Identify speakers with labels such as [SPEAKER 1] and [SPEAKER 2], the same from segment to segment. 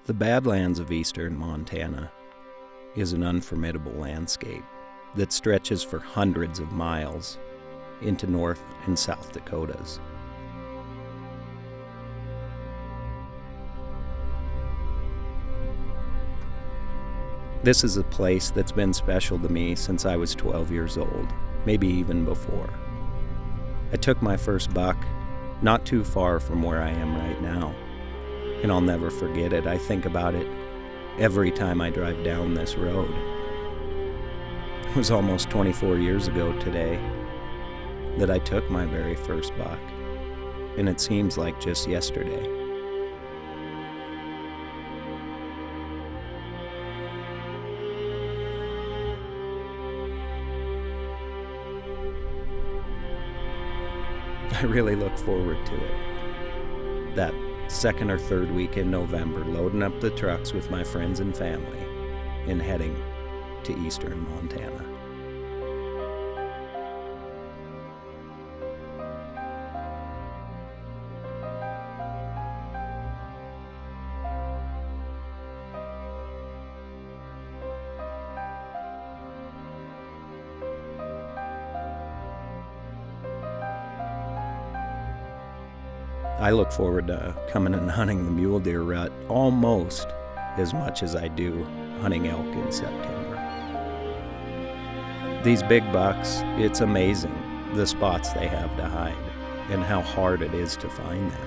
[SPEAKER 1] The Badlands of eastern Montana is an unformidable landscape that stretches for hundreds of miles into North and South Dakotas. This is a place that's been special to me since I was 12 years old, maybe even before. I took my first buck not too far from where I am right now, and I'll never forget it. I think about it every time I drive down this road. It was almost 24 years ago today that I took my very first buck, and it seems like just yesterday. I really look forward to it. That second or third week in November, loading up the trucks with my friends and family and heading to eastern Montana. I look forward to coming and hunting the mule deer rut almost as much as I do hunting elk in September. These big bucks, it's amazing the spots they have to hide and how hard it is to find them.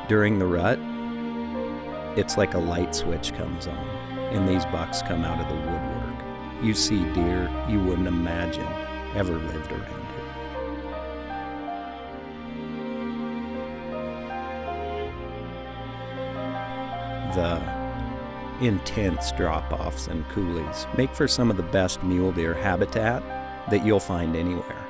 [SPEAKER 1] During the rut, it's like a light switch comes on and these bucks come out of the woodwork. You see deer you wouldn't imagine ever lived around here. The intense drop-offs and coulees make for some of the best mule deer habitat that you'll find anywhere.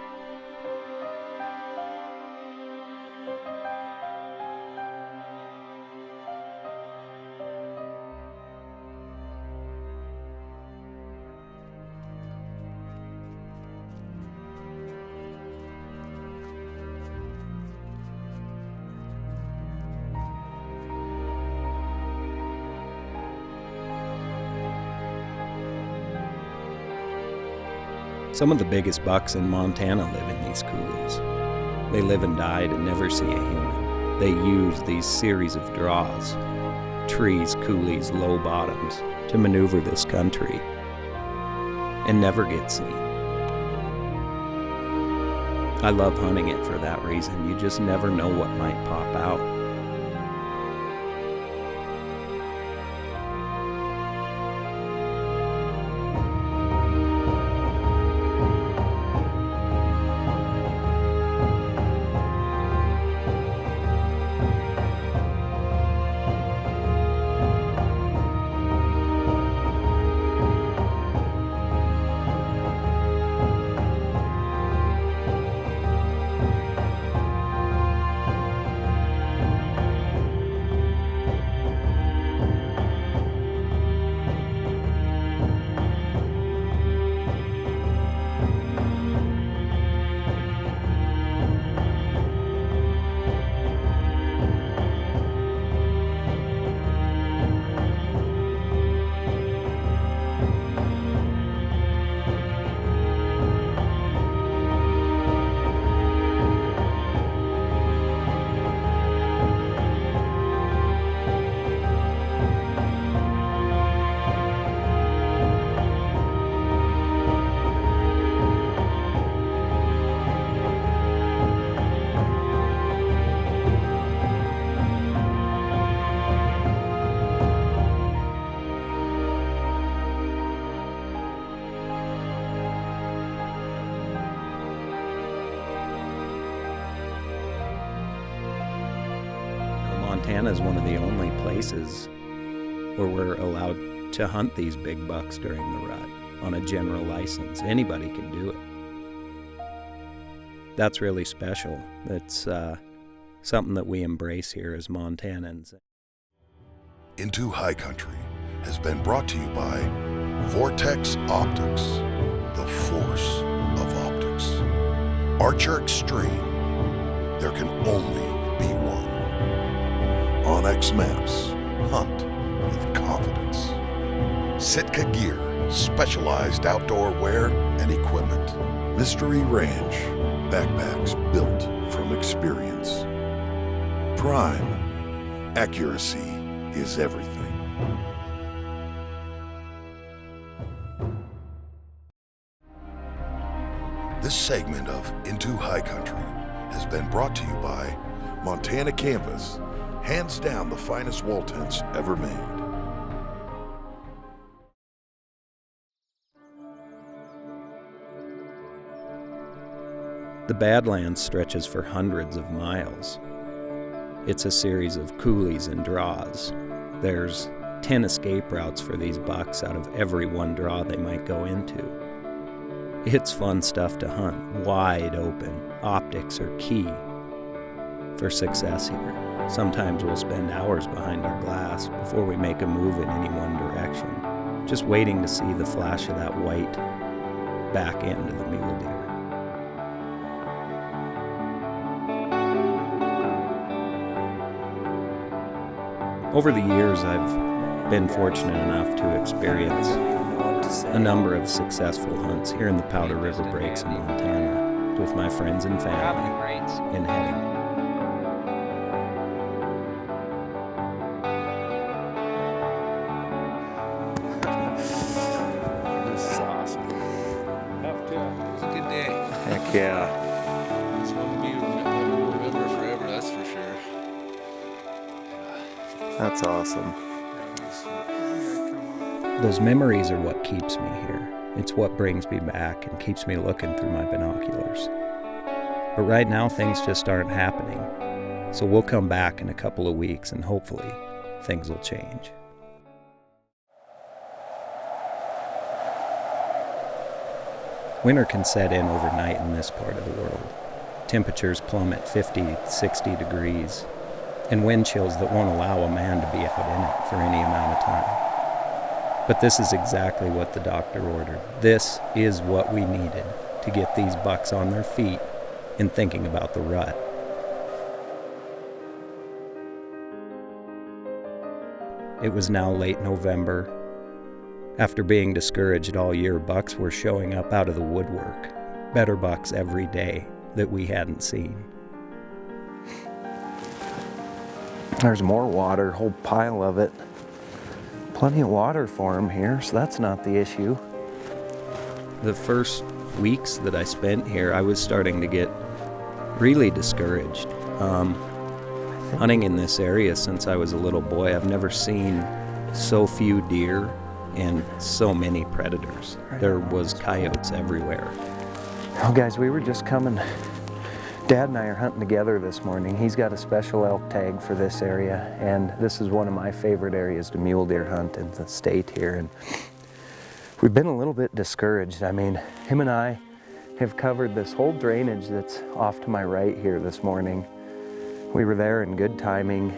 [SPEAKER 1] Some of the biggest bucks in Montana live in these coulees. They live and die to never see a human. They use these series of draws, trees, coulees, low bottoms, to maneuver this country and never get seen. I love hunting it for that reason. You just never know what might pop out. Montana is one of the only places where we're allowed to hunt these big bucks during the rut on a general license. Anybody can do it. That's really special. That's something that we embrace here as Montanans.
[SPEAKER 2] Into High Country has been brought to you by Vortex Optics, the force of optics. Archer Extreme, there can only be one. Onyx Maps, Hunt with confidence. Sitka Gear, specialized outdoor wear and equipment. Mystery Ranch, backpacks built from experience. Prime, accuracy is everything. This segment of Into High Country has been brought to you by Montana Canvas, hands down the finest wall tents ever made.
[SPEAKER 1] The Badlands stretches for hundreds of miles. It's a series of coulees and draws. There's 10 escape routes for these bucks out of every one draw they might go into. It's fun stuff to hunt, wide open. Optics are key for success here. Sometimes we'll spend hours behind our glass before we make a move in any one direction, just waiting to see the flash of that white back end of the mule deer. Over the years, I've been fortunate enough to experience a number of successful hunts here in the Powder River Breaks in Montana with my friends and family in heading.
[SPEAKER 3] This is awesome. It was a good day.
[SPEAKER 1] Heck yeah.
[SPEAKER 3] It's one we'll remember forever, that's for sure.
[SPEAKER 1] That's awesome. Those memories are what keeps me here. It's what brings me back and keeps me looking through my binoculars. But right now, things just aren't happening. So we'll come back in a couple of weeks and hopefully things will change. Winter can set in overnight in this part of the world. Temperatures plummet 50, 60 degrees, and wind chills that won't allow a man to be out in it for any amount of time. But this is exactly what the doctor ordered. This is what we needed to get these bucks on their feet and thinking about the rut. It was now late November. After being discouraged all year, bucks were showing up out of the woodwork. Better bucks every day that we hadn't seen. There's more water, whole pile of it. Plenty of water for them here, so that's not the issue. The first weeks that I spent here, I was starting to get really discouraged. Hunting in this area since I was a little boy, I've never seen so few deer and so many predators. There was coyotes everywhere. Oh guys, we were just coming. Dad and I are hunting together this morning. He's got a special elk tag for this area, and this is one of my favorite areas to mule deer hunt in the state here. And we've been a little bit discouraged. I mean, him and I have covered this whole drainage that's off to my right here this morning. We were there in good timing.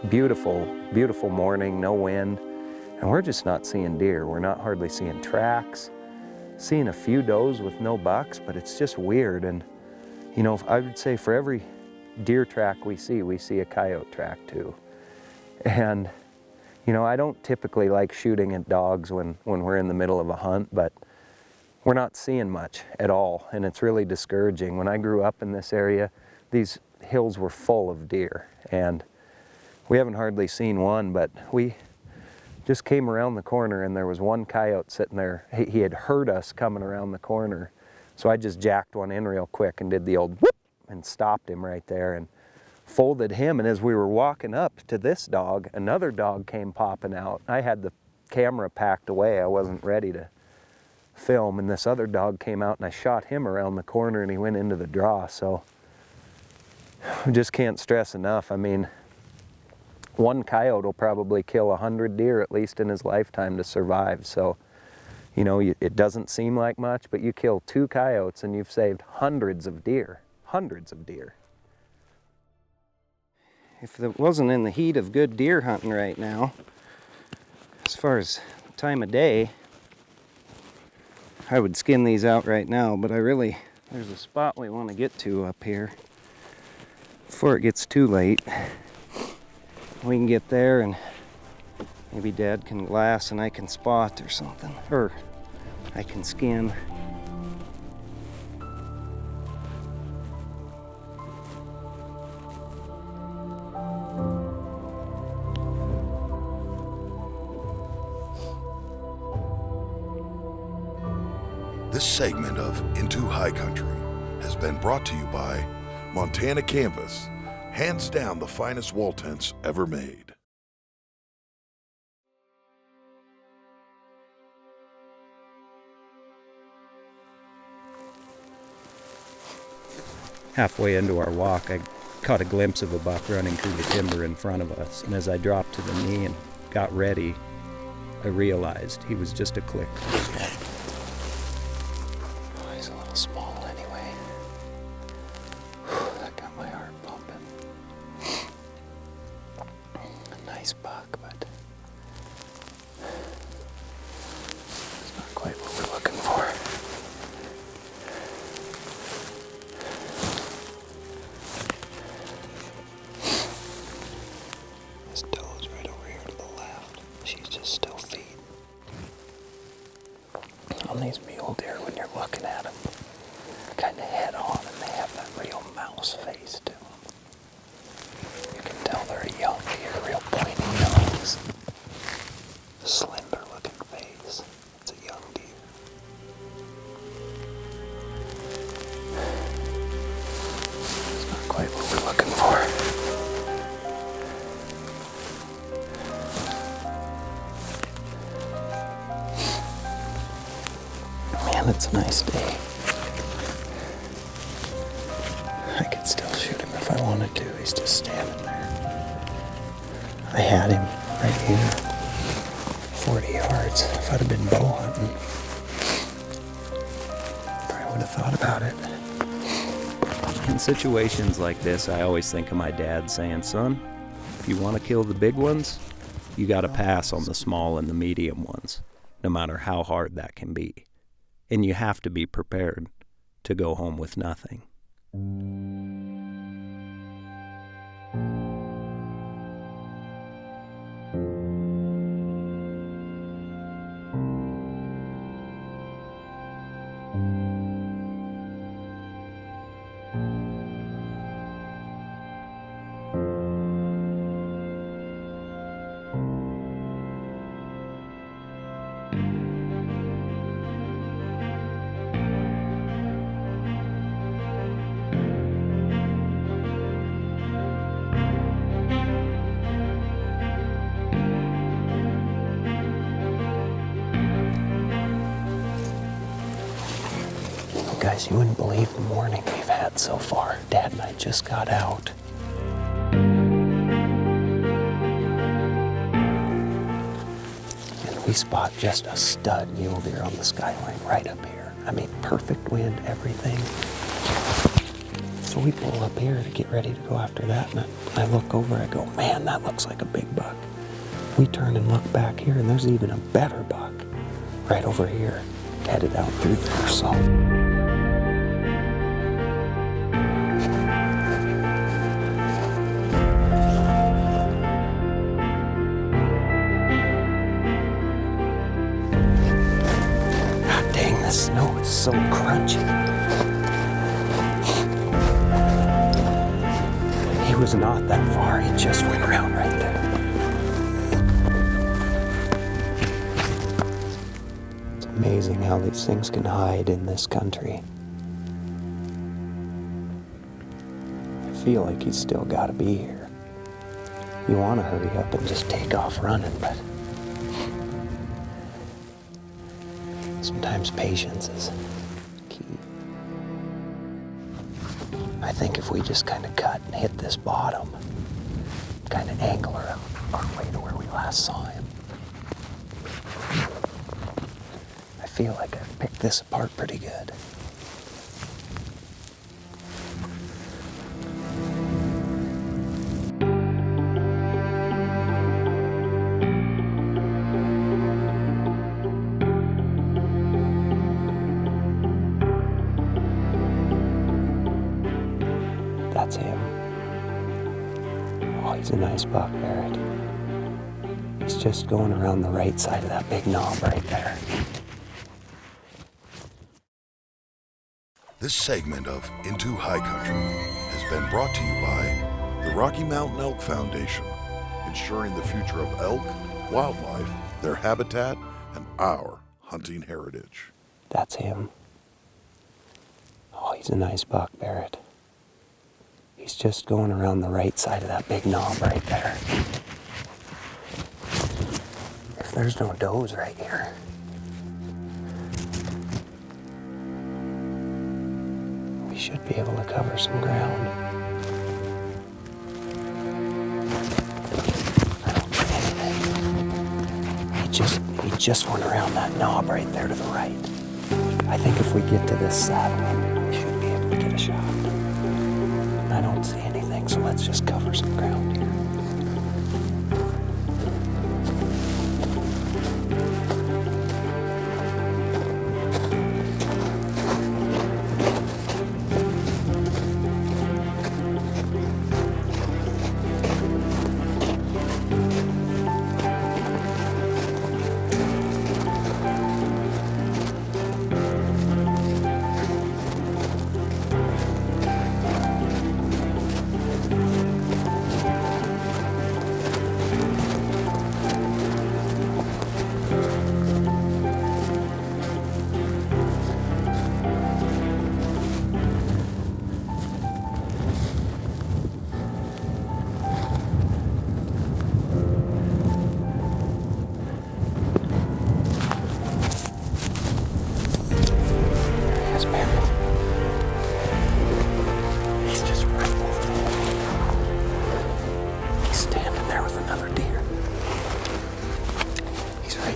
[SPEAKER 1] Beautiful, beautiful morning, no wind, and we're just not seeing deer. We're not hardly seeing tracks, seeing a few does with no bucks, but it's just weird. And you know, I would say for every deer track we see a coyote track too. And, you know, I don't typically like shooting at dogs when we're in the middle of a hunt, but we're not seeing much at all, and it's really discouraging. When I grew up in this area, these hills were full of deer, and we haven't hardly seen one, but we just came around the corner and there was one coyote sitting there. He had heard us coming around the corner. So I just jacked one in real quick and did the old whoop and stopped him right there and folded him. And as we were walking up to this dog, another dog came popping out. I had the camera packed away. I wasn't ready to film. And this other dog came out and I shot him around the corner and he went into the draw. So I just can't stress enough. I mean, one coyote will probably kill 100 deer at least in his lifetime to survive. So, you know, it doesn't seem like much, but you kill 2 coyotes and you've saved hundreds of deer. Hundreds of deer. If it wasn't in the heat of good deer hunting right now, as far as time of day, I would skin these out right now, but there's a spot we want to get to up here before it gets too late.
[SPEAKER 4] We can get there and maybe Dad can glass and I can spot or something. Or I can skin.
[SPEAKER 2] This segment of Into High Country has been brought to you by Montana Canvas, hands down the finest wall tents ever made.
[SPEAKER 1] Halfway into our walk, I caught a glimpse of a buck running through the timber in front of us, and as I dropped to the knee and got ready, I realized he was just a click too small.
[SPEAKER 4] Oh, he's a little small anyway. That got my heart pumping. A nice buck, but it's not quite what we're looking for. This doe's right over here to the left. She's just still feeding. On these mule deer, when you're looking at them, kind of head on, and they have that real mouse face to them. You can tell they're a young deer, real pointy nose, slender looking face. It's a young deer. It's not quite what we're looking for. Man, it's a nice day. I could still shoot him if I wanted to. He's just standing there. I had him right here, 40 yards. If I'd have been bow hunting, probably would have thought about it.
[SPEAKER 1] In situations like this, I always think of my dad saying, "Son, if you want to kill the big ones, you got to pass on the small and the medium ones, no matter how hard that can be. And you have to be prepared to go home with nothing."
[SPEAKER 4] Guys, you wouldn't believe the morning we've had so far. Dad and I just got out. And we spot just a stud mule deer on the skyline right up here. I mean, perfect wind, everything. So we pull up here to get ready to go after that, and I look over, I go, man, that looks like a big buck. We turn and look back here, and there's even a better buck right over here, headed out through there, so. The snow is so crunchy. He was not that far. He just went around right there. It's amazing how these things can hide in this country. I feel like he's still got to be here. You want to hurry up and just take off running, but sometimes patience is key. I think if we just kind of cut and hit this bottom, kind of angle our way to where we last saw him, I feel like I've picked this apart pretty good. That's him. Oh he's a nice buck, Barrett. He's just going around the right side of that big knob right there.
[SPEAKER 2] This segment of Into High Country has been brought to you by the Rocky Mountain Elk Foundation, ensuring the future of elk, wildlife, their habitat, and our hunting heritage.
[SPEAKER 4] That's him. Oh, he's a nice buck, Barrett. He's just going around the right side of that big knob right there. If there's no does right here, we should be able to cover some ground. I don't see anything. He just went around that knob right there to the right. I think if we get to this saddle, we should be able to get a shot. I don't see anything, so let's just cover some ground here.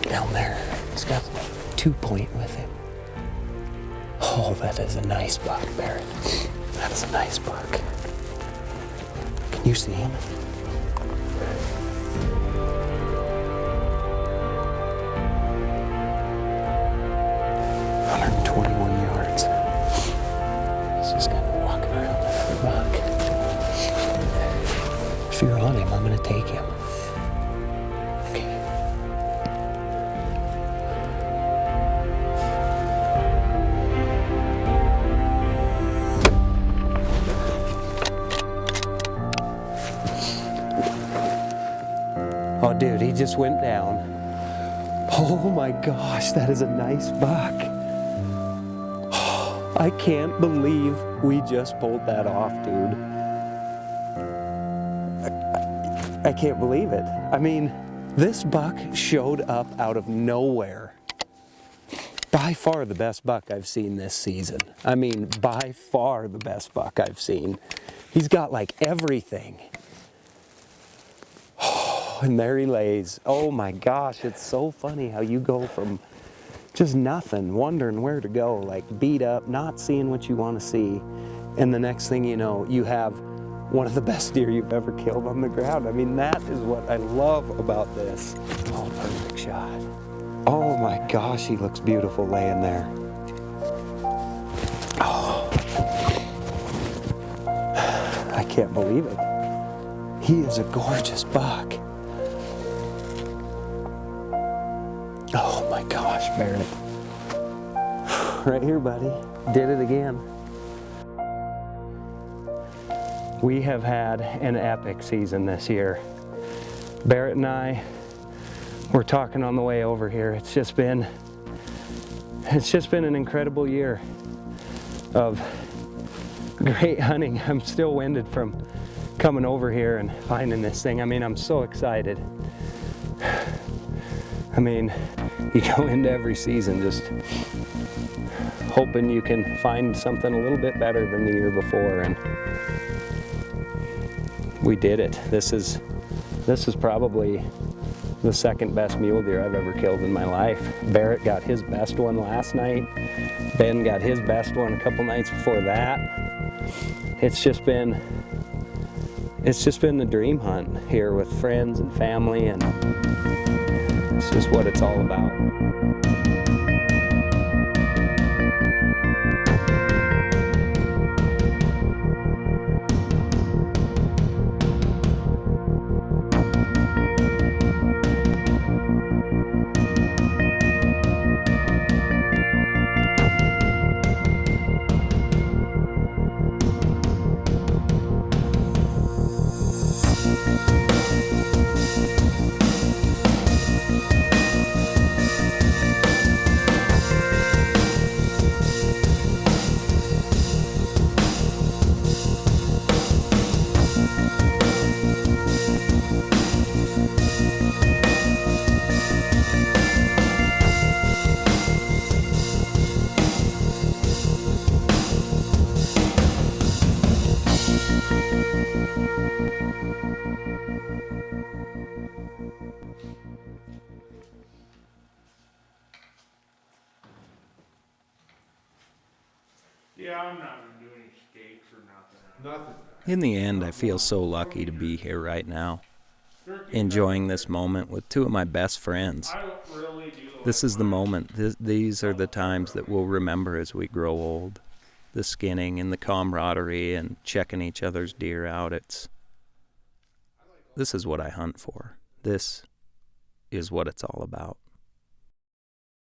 [SPEAKER 4] Down there. He's got 2-point with him. Oh, that is a nice buck, Barrett. That is a nice buck. Can you see him? $121 yards. He's just kind of walking around that buck. If you're on him, I'm going to take him. Oh, dude, he just went down. Oh my gosh, that is a nice buck. Oh, I can't believe we just pulled that off, dude. I can't believe it. I mean, this buck showed up out of nowhere. By far the best buck I've seen this season. I mean, by far the best buck I've seen. He's got like everything. And there he lays. Oh my gosh, it's so funny how you go from just nothing, wondering where to go, like beat up, not seeing what you want to see, and the next thing you know, you have one of the best deer you've ever killed on the ground. I mean, that is what I love about this. Oh, perfect shot. Oh my gosh, he looks beautiful laying there. Oh, I can't believe it. He is a gorgeous buck. Oh my gosh, Barrett. Right here, buddy. Did it again. We have had an epic season this year. Barrett and I were talking on the way over here. It's just been an incredible year of great hunting. I'm still winded from coming over here and finding this thing. I mean, I'm so excited. I mean, you go into every season just hoping you can find something a little bit better than the year before, and we did it. This is probably the second best mule deer I've ever killed in my life. Barrett got his best one last night. Ben got his best one a couple nights before that. It's just been the dream hunt here with friends and family, and it's just what it's all about.
[SPEAKER 3] Yeah, I'm not gonna do any steaks or nothing.
[SPEAKER 5] Nothing.
[SPEAKER 1] In the end, I feel so lucky to be here right now, enjoying this moment with two of my best friends.
[SPEAKER 3] I really do.
[SPEAKER 1] This is the moment. These are the times that we'll remember as we grow old. The skinning and the camaraderie and checking each other's deer out. This is what I hunt for. This is what it's all about.